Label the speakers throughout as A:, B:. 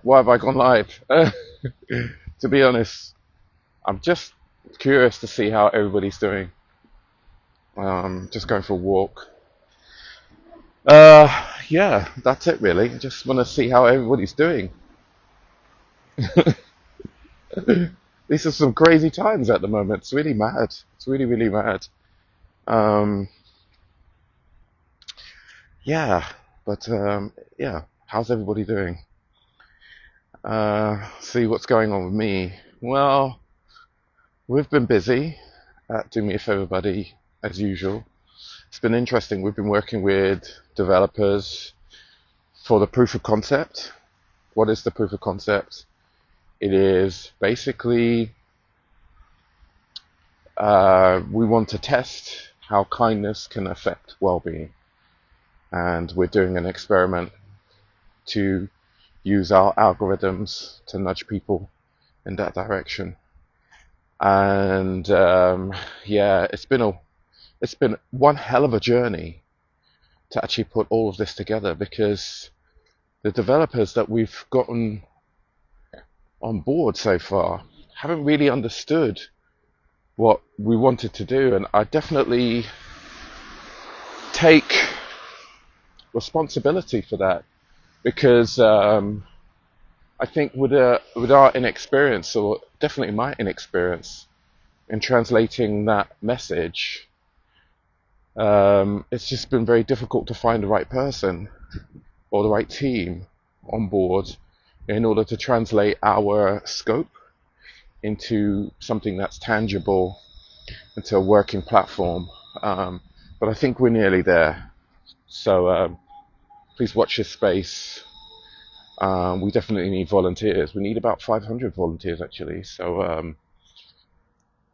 A: Why have I gone live? To be honest, I'm just curious to see how everybody's doing. Just going for a walk. Yeah, that's it really. I just want to see how everybody's doing. These are some crazy times at the moment. It's really mad. It's really, really mad. Um, yeah, but yeah, how's everybody doing? See what's going on with me. Well, we've been busy. Do me a favor, buddy, as usual. It's been interesting. We've been working with developers for the proof of concept. What is the proof of concept? It is basically we want to test how kindness can affect well-being, and we're doing an experiment to use our algorithms to nudge people in that direction. And yeah, it's been one hell of a journey to actually put all of this together, because the developers that we've gotten on board so far haven't really understood what we wanted to do, and I definitely take responsibility for that, because I think with our inexperience, or definitely my inexperience in translating that message, it's just been very difficult to find the right person or the right team on board in order to translate our scope into something that's tangible, into a working platform. But I think we're nearly there. So please watch this space. We definitely need volunteers. We need about 500 volunteers actually. So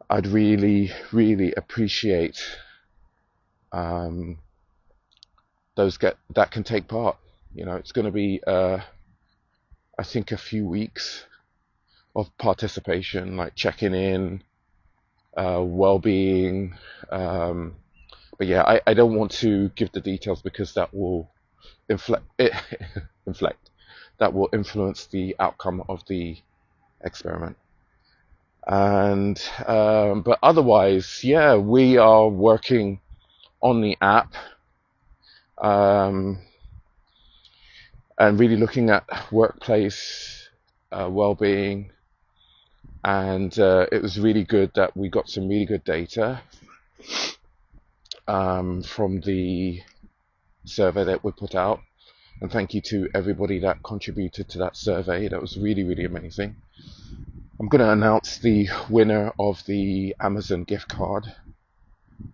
A: I'd really, really appreciate um, that can take part. It's going to be, I think, a few weeks of participation, like checking in, well-being. But yeah, I don't want to give the details because that will inflect, that will influence the outcome of the experiment. And but otherwise, yeah, we are working on the app, um, and really looking at workplace well-being. And it was really good that we got some really good data from the survey that we put out. And thank you to everybody that contributed to that survey. That was really, really amazing. I'm going to announce the winner of the Amazon gift card.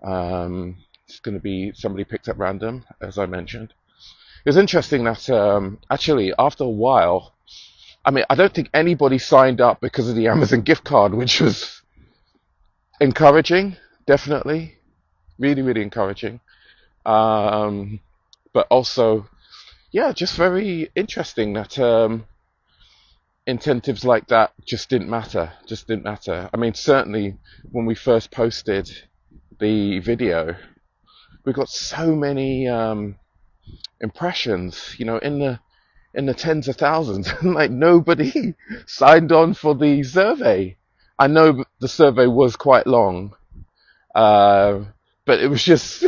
A: It's going to be somebody picked at random, as I mentioned. It was interesting that actually, after a while, I mean, I don't think anybody signed up because of the Amazon gift card, which was encouraging, definitely. Really, really encouraging. Um, but also, yeah, just very interesting that incentives like that just didn't matter. Just didn't matter. I mean, certainly when we first posted the video, we got so many impressions, in the tens of thousands. Like nobody signed on for the survey. I know the survey was quite long, uh, but it was just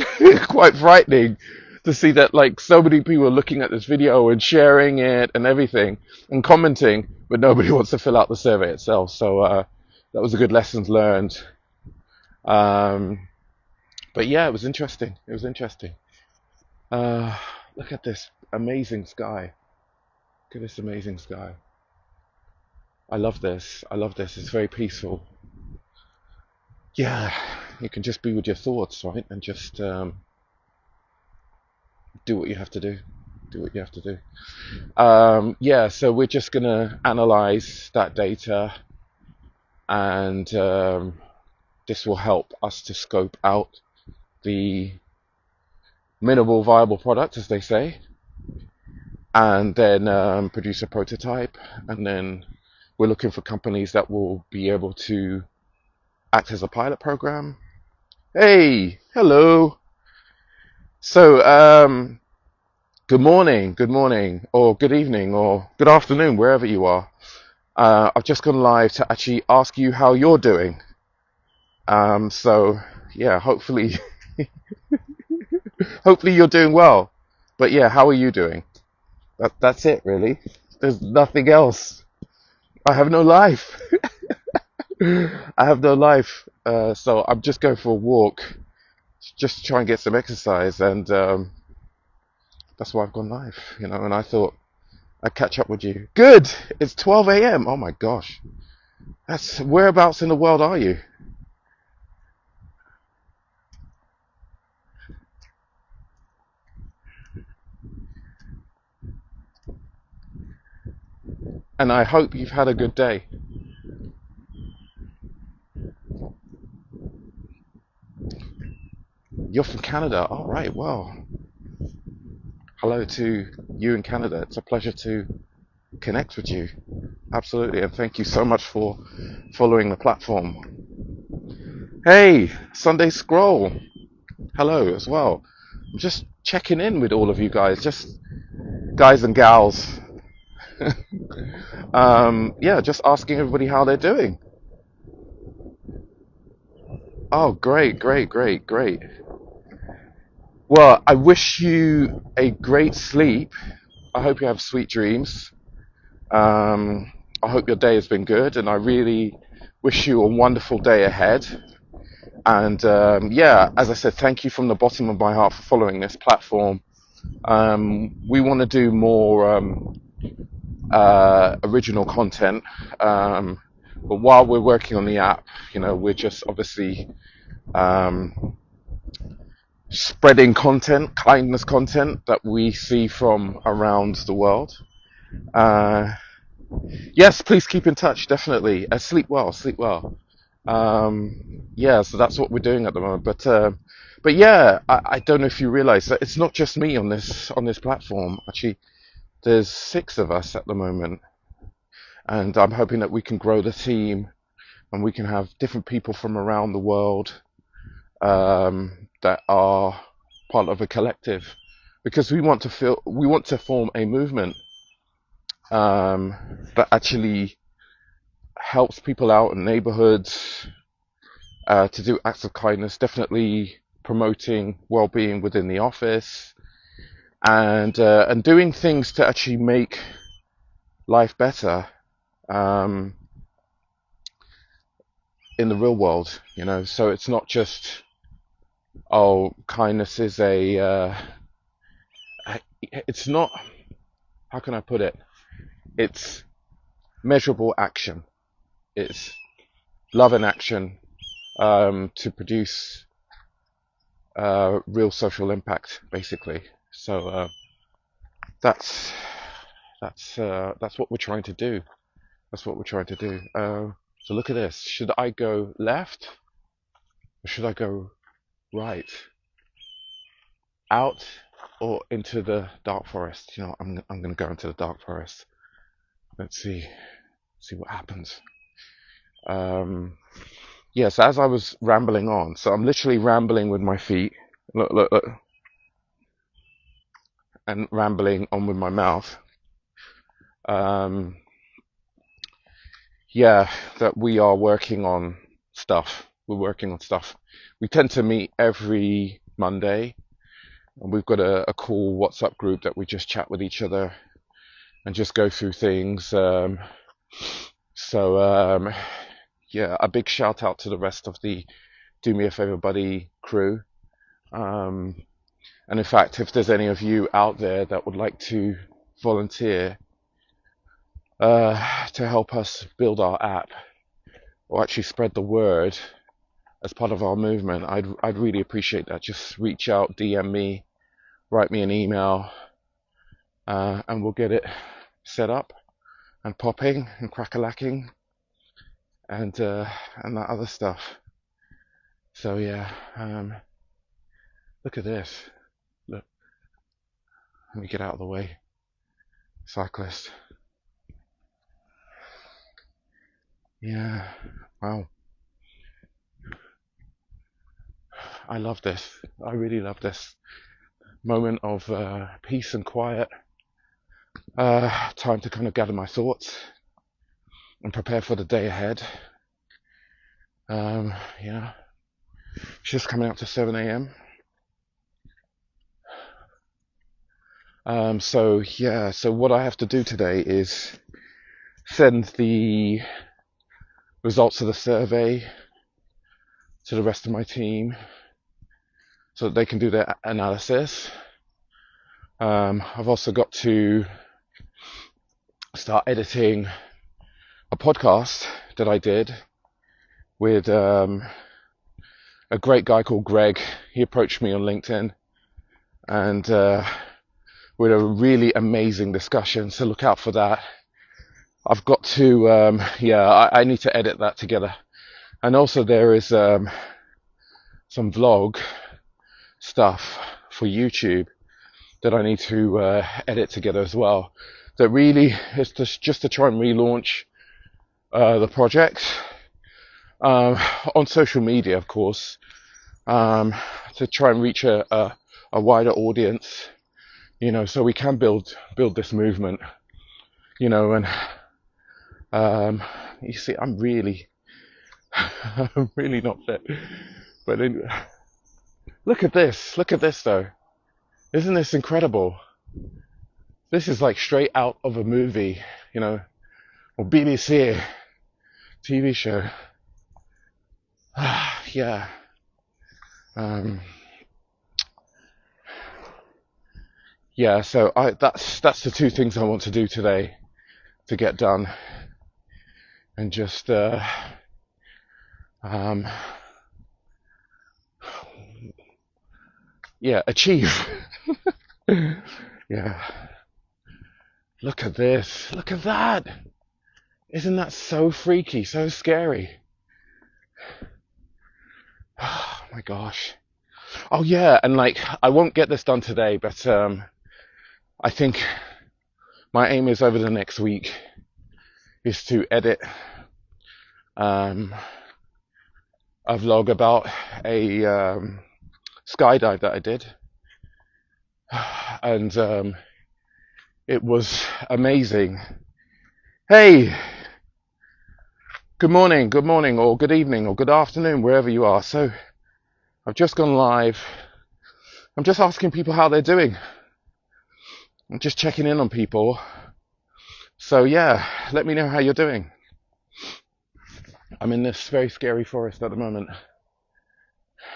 A: quite frightening to see that like so many people are looking at this video and sharing it and everything and commenting, but nobody wants to fill out the survey itself. So that was a good lessons learned. Um, but yeah, it was interesting. It was interesting. Uh, Look at this amazing sky. Look at this amazing sky. I love this. I love this. It's very peaceful. Yeah, you can just be with your thoughts, right? And just do what you have to do. Do what you have to do. Yeah, so we're just going to analyze that data, and this will help us to scope out the minimal viable product, as they say, and then produce a prototype. And then we're looking for companies that will be able to act as a pilot program. Hey, hello. So good morning, or good evening, or good afternoon, wherever you are. I've just gone live to actually ask you how you're doing. So yeah, hopefully you're doing well. But yeah, how are you doing? That's it, really. There's nothing else. I have no life. I have no life. So I'm just going for a walk, just to try and get some exercise, and that's why I've gone live. And I thought I'd catch up with you. Good. It's 12 a.m. Oh my gosh. That's whereabouts in the world are you? And I hope you've had a good day. You're from Canada. All right. Well, hello to you in Canada. It's a pleasure to connect with you. Absolutely. And thank you so much for following the platform. Hey, Sunday Scroll. Hello as well. I'm just checking in with all of you guys, just guys and gals. Yeah, just asking everybody how they're doing. Oh, great, great, great, great. Well, I wish you a great sleep. I hope you have sweet dreams. I hope your day has been good, and I really wish you a wonderful day ahead. And yeah, as I said, thank you from the bottom of my heart for following this platform. We want to do more original content, but while we're working on the app, we're just obviously um, spreading content, kindness content that we see from around the world. Uh, yes, please keep in touch, definitely. Sleep well, sleep well. Yeah, so that's what we're doing at the moment. But yeah, I don't know if you realize that it's not just me on this platform. Actually, there's six of us at the moment, and I'm hoping that we can grow the team and we can have different people from around the world that are part of a collective, because we want to form a movement that actually helps people out in neighborhoods to do acts of kindness, definitely promoting well-being within the office, and doing things to actually make life better um, in the real world. So it's not just, oh, kindness is it's not, how can I put it? It's measurable action. It's love in action to produce real social impact, basically. So that's that's what we're trying to do. That's what we're trying to do. So look at this. Should I go left or should I go right? Out or into the dark forest? I'm going to go into the dark forest. Let's see what happens. Um, yes, as I was rambling on, so I'm literally rambling with my feet. Look, look, look, and rambling on with my mouth. Um, yeah, that we are working on stuff. We're working on stuff. We tend to meet every Monday, and we've got a cool WhatsApp group that we just chat with each other and just go through things. So yeah, a big shout out to the rest of the Do Me a Favor Buddy crew. Um, and in fact, if there's any of you out there that would like to volunteer to help us build our app or actually spread the word as part of our movement, I'd really appreciate that. Just reach out, DM me, write me an email, and we'll get it set up and popping and crack-a-lacking and that other stuff. So yeah, look at this. Look, let me get out of the way. Cyclist. Yeah, wow. I love this. I really love this. moment of peace and quiet, time to kind of gather my thoughts and prepare for the day ahead. Yeah, it's just coming up to 7 a.m. So what I have to do today is send the results of the survey to the rest of my team so that they can do their analysis. I've also got to start editing a podcast that I did with a great guy called Greg. He approached me on LinkedIn, and we had a really amazing discussion, so look out for that. I've got to, I need to edit that together. And also there is some vlog stuff for YouTube that I need to edit together as well. That really is just to try and relaunch the project on social media, of course, to try and reach a wider audience, you know, so we can build this movement, you know. And you see, I'm really not fit, but look at this though. Isn't this incredible? This is like straight out of a movie, you know, or BBC TV show. Yeah. Yeah, so that's the two things I want to do today to get done, and just achieve. Yeah. Look at this. Look at that. Isn't that so freaky, so scary? Oh my gosh. Oh yeah, and like, I won't get this done today, but I think my aim is over the next week is to edit a vlog about a skydive that I did, and it was amazing. Hey, good morning, or good evening, or good afternoon, wherever you are. So I've just gone live. I'm just asking people how they're doing. I'm just checking in on people. So yeah, let me know how you're doing. I'm in this very scary forest at the moment,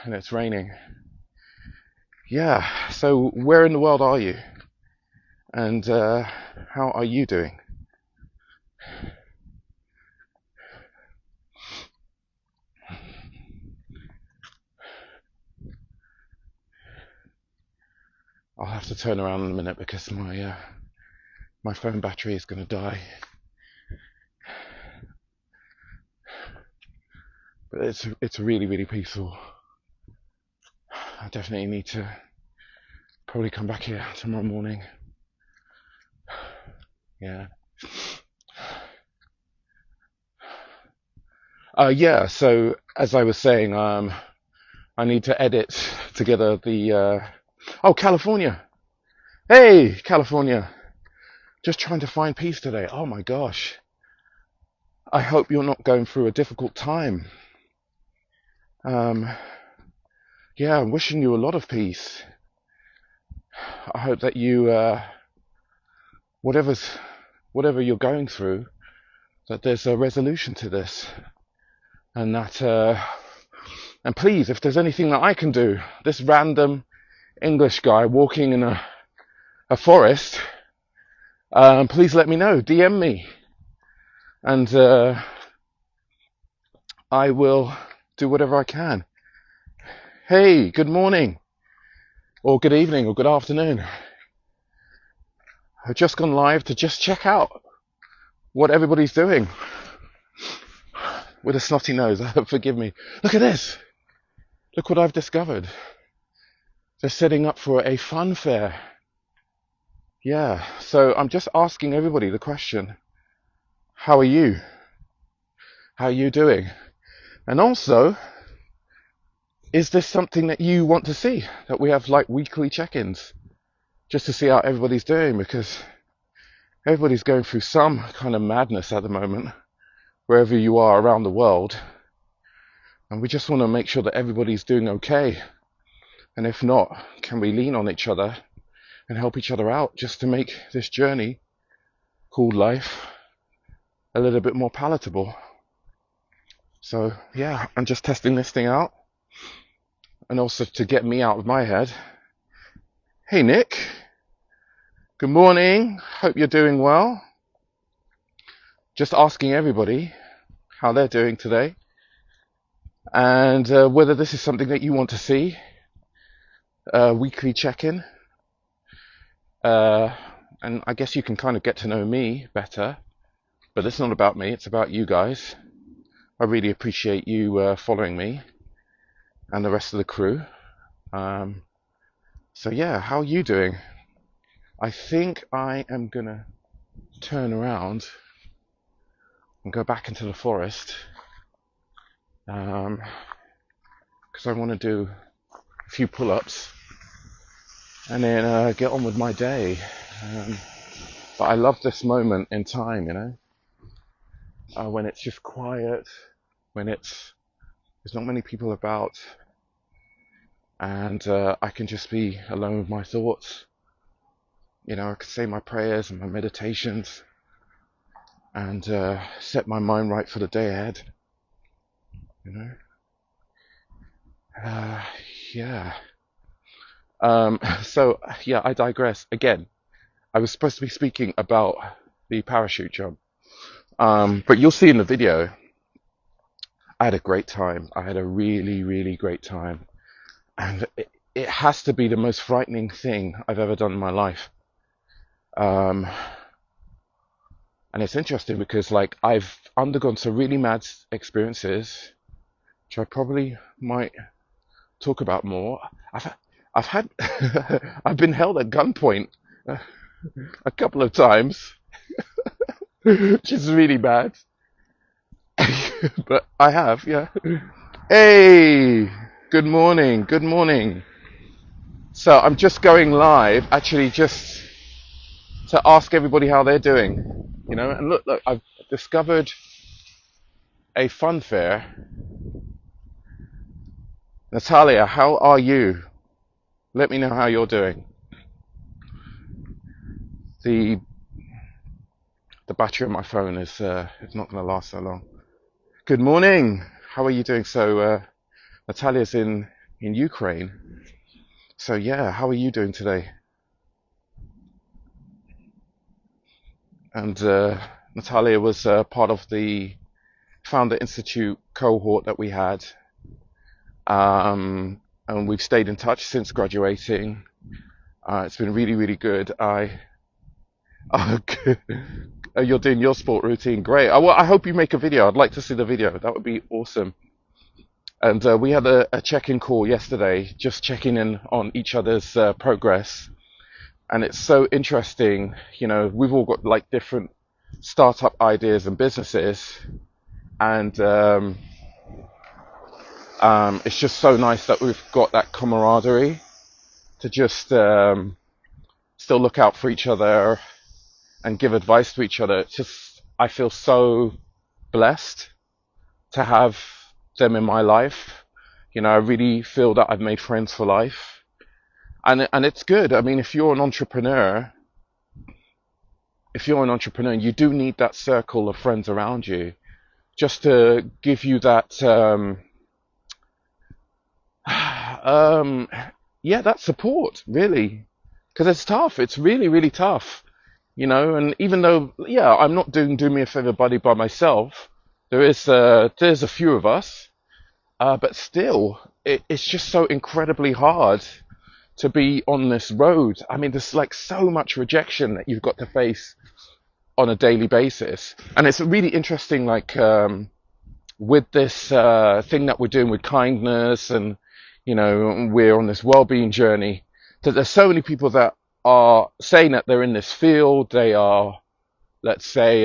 A: and it's raining. Yeah, so where in the world are you? And how are you doing? I'll have to turn around in a minute because my phone battery is going to die. But it's really, really peaceful. I definitely need to probably come back here tomorrow morning. Yeah. So as I was saying, I need to edit together the California. Hey, California. Just trying to find peace today. Oh my gosh. I hope you're not going through a difficult time. I'm wishing you a lot of peace. I hope that you, whatever you're going through, that there's a resolution to this, and that, and please, if there's anything that I can do, this random English guy walking in a forest, please let me know, DM me, and I will do whatever I can. Hey, good morning, or good evening, or good afternoon. I've just gone live to just check out what everybody's doing. With a snotty nose, forgive me. Look at this. Look what I've discovered. They're setting up for a fun fair. Yeah, so I'm just asking everybody the question, how are you? How are you doing? And also, is this something that you want to see? That we have like weekly check-ins just to see how everybody's doing, because everybody's going through some kind of madness at the moment, wherever you are around the world. And we just want to make sure that everybody's doing okay. And if not, can we lean on each other and help each other out just to make this journey called life a little bit more palatable? So yeah, I'm just testing this thing out. And also to get me out of my head. Hey Nick, good morning. Hope you're doing well. Just asking everybody how they're doing today, and whether this is something that you want to see. Weekly check-in. And I guess you can kind of get to know me better, but it's not about me, it's about you guys. I really appreciate you following me and the rest of the crew. So yeah, how are you doing? I think I am gonna turn around and go back into the forest, because I want to do a few pull-ups and then get on with my day. But I love this moment in time, you know, when it's just quiet, when there's not many people about, and I can just be alone with my thoughts. You know, I can say my prayers and my meditations and set my mind right for the day ahead, you know. Yeah. So yeah, I digress again. I was supposed to be speaking about the parachute jump, but you'll see in the video I had a great time. I had a really, really great time, and it has to be the most frightening thing I've ever done in my life. And it's interesting because like I've undergone some really mad experiences, which I probably might talk about more. I've had I've been held at gunpoint a couple of times, which is really bad. But I have, yeah. Hey, good morning, good morning. So I'm just going live, actually, just to ask everybody how they're doing, you know. And look, I've discovered a fun fair. Natalia, how are you? Let me know how you're doing. The battery on my phone is not going to last so long. Good morning. How are you doing? So Natalia's in Ukraine. So yeah, how are you doing today? And Natalia was part of the Founder Institute cohort that we had, and we've stayed in touch since graduating. It's been really, really good. You're doing your sport routine, great. I hope you make a video. I'd like to see the video. That would be awesome. And we had a check-in call yesterday, just checking in on each other's progress. And it's so interesting, you know, we've all got like different startup ideas and businesses, and it's just so nice that we've got that camaraderie to just still look out for each other and give advice to each other. It's just, I feel so blessed to have them in my life. You know, I really feel that I've made friends for life. And it's good. I mean, if you're an entrepreneur, you do need that circle of friends around you, just to give you that, that support, really, because it's tough. It's really, really tough, you know. And even though, yeah, I'm not doing Do Me a Favor Buddy by myself, there's a few of us, but still, it's just so incredibly hard to be on this road. I mean, there's like so much rejection that you've got to face on a daily basis. And it's really interesting, like, with this thing that we're doing with kindness, and, you know, we're on this well-being journey, that there's so many people that are saying that they're in this field. They are, let's say,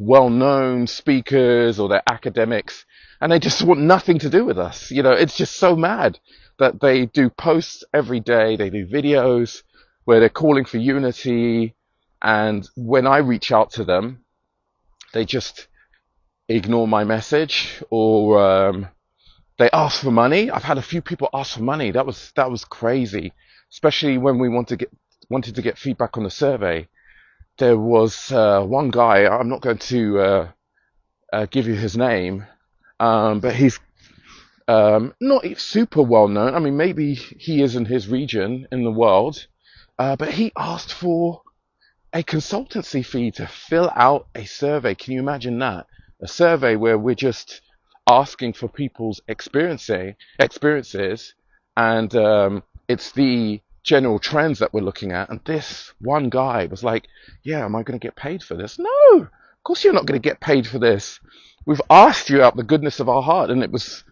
A: well-known speakers, or they're academics, and they just want nothing to do with us. You know, it's just so mad that they do posts every day, they do videos where they're calling for unity, and when I reach out to them, they just ignore my message, or they ask for money. I've had a few people ask for money. That was crazy, especially when we wanted to get feedback on the survey. There was one guy. I'm not going to give you his name, but he's not super well known. I mean, maybe he is in his region in the world, but he asked for a consultancy fee to fill out a survey. Can you imagine that? A survey where we're just asking for people's experiences, and it's the general trends that we're looking at. And this one guy was like, "Yeah, am I going to get paid for this?" No, of course you're not going to get paid for this. We've asked you out the goodness of our heart, and it was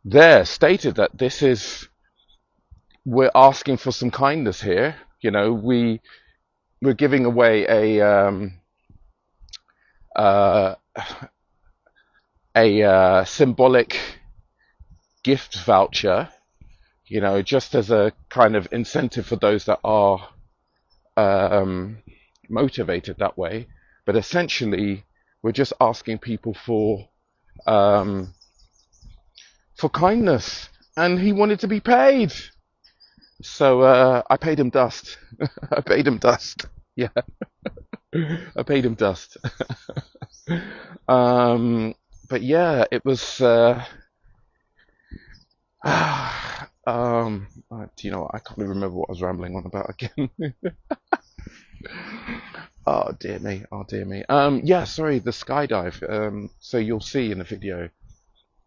A: there stated that we're asking for some kindness here. You know, we're giving away uh, a symbolic gift voucher, you know, just as a kind of incentive for those that are um, motivated that way. But essentially, we're just asking people um, for kindness, and he wanted to be paid. So I paid him dust. I paid him dust. Yeah, I paid him dust. um, but yeah, it was. Do you know what? I can't even remember what I was rambling on about again. Oh dear me. Oh dear me. Yeah, sorry, the skydive. So you'll see in the video.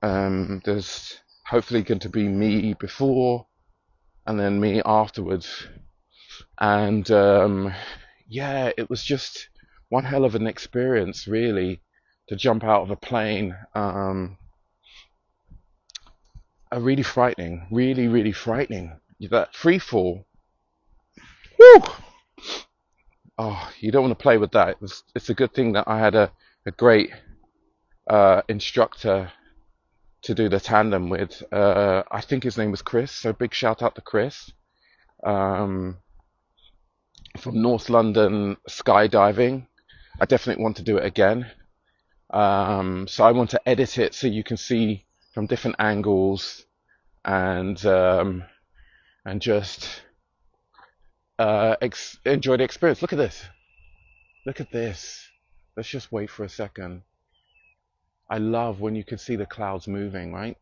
A: There's hopefully going to be me before and then me afterwards. And yeah, it was just one hell of an experience, really, to jump out of a plane. Really frightening, really, really frightening. That free fall. Whew! Oh, you don't want to play with that. It's a good thing that I had a great instructor to do the tandem with. I think his name was Chris, so big shout out to Chris um, from North London skydiving. I definitely want to do it again. So I want to edit it so you can see from different angles, and just enjoy the experience. Look at this. Look at this. Let's just wait for a second. I love when you can see the clouds moving, right?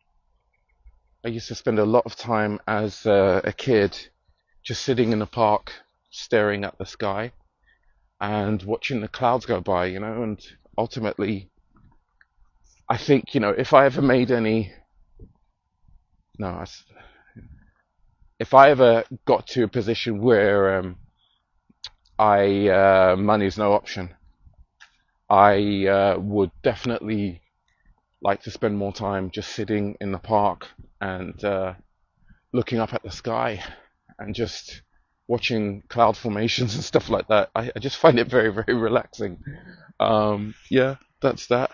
A: I used to spend a lot of time as a kid just sitting in the park, staring at the sky and watching the clouds go by, you know, and ultimately, I think, you know, if I ever made any, no, if I ever got to a position where money's no option, I would definitely like to spend more time just sitting in the park and looking up at the sky and just watching cloud formations and stuff like that. I just find it very, very relaxing. Yeah, that's that.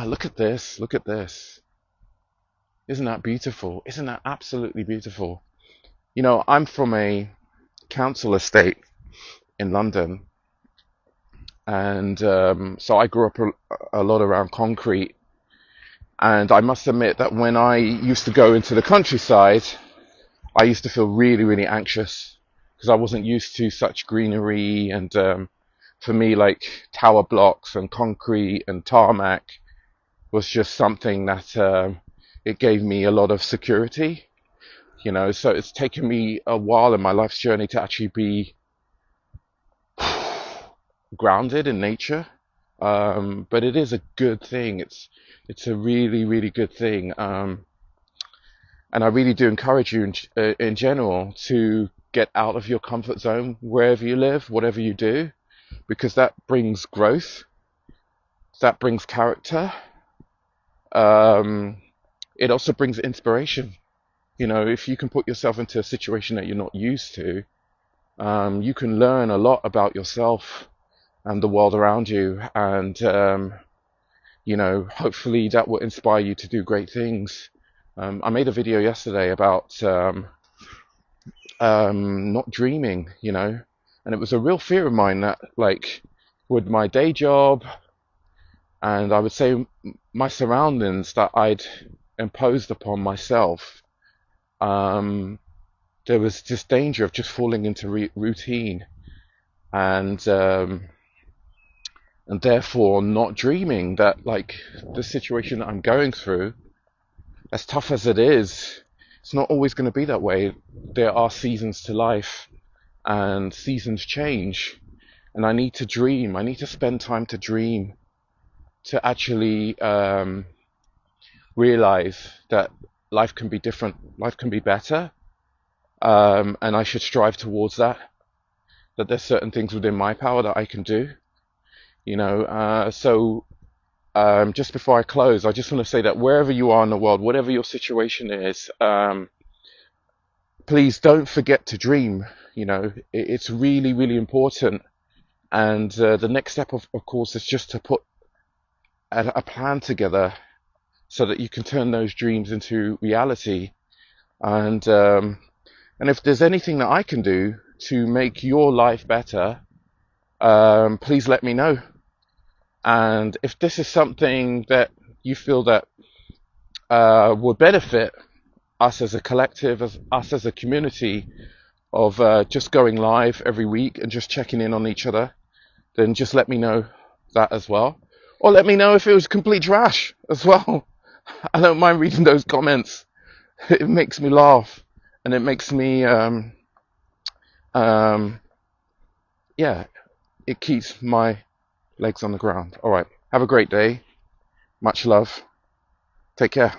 A: Look at this. Look at this. Isn't that beautiful? Isn't that absolutely beautiful? You know, I'm from a council estate in London, and so I grew up a lot around concrete. And I must admit that when I used to go into the countryside, I used to feel really, really anxious because I wasn't used to such greenery. And for me, like tower blocks and concrete and tarmac was just something that it gave me a lot of security, you know. So it's taken me a while in my life's journey to actually be grounded in nature. But it is a good thing. It's a really, really good thing. And I really do encourage you in general to get out of your comfort zone wherever you live, whatever you do, because that brings growth, that brings character. It also brings inspiration. You know, if you can put yourself into a situation that you're not used to, you can learn a lot about yourself and the world around you. And You know, hopefully that will inspire you to do great things. I made a video yesterday about not dreaming, you know, and it was a real fear of mine that, like, with my day job and I would say my surroundings that I'd imposed upon myself, um, there was this danger of just falling into routine and therefore not dreaming that, like, the situation that I'm going through, as tough as it is, it's not always going to be that way. There are seasons to life, and seasons change, and I need to dream. I need to spend time to dream, to actually realize that life can be different, life can be better, and I should strive towards that. That there's certain things within my power that I can do, you know. Just before I close, I just want to say that wherever you are in the world, whatever your situation is, please don't forget to dream. You know, it's really, really important. And the next step, of course, is just to put a plan together so that you can turn those dreams into reality. And if there's anything that I can do to make your life better, please let me know. And if this is something that you feel that would benefit us as a collective, as us as a community, of just going live every week and just checking in on each other, then just let me know that as well. Or let me know if it was complete trash as well. I don't mind reading those comments. It makes me laugh, and it makes me, um, yeah, it keeps my legs on the ground. All right. Have a great day. Much love. Take care.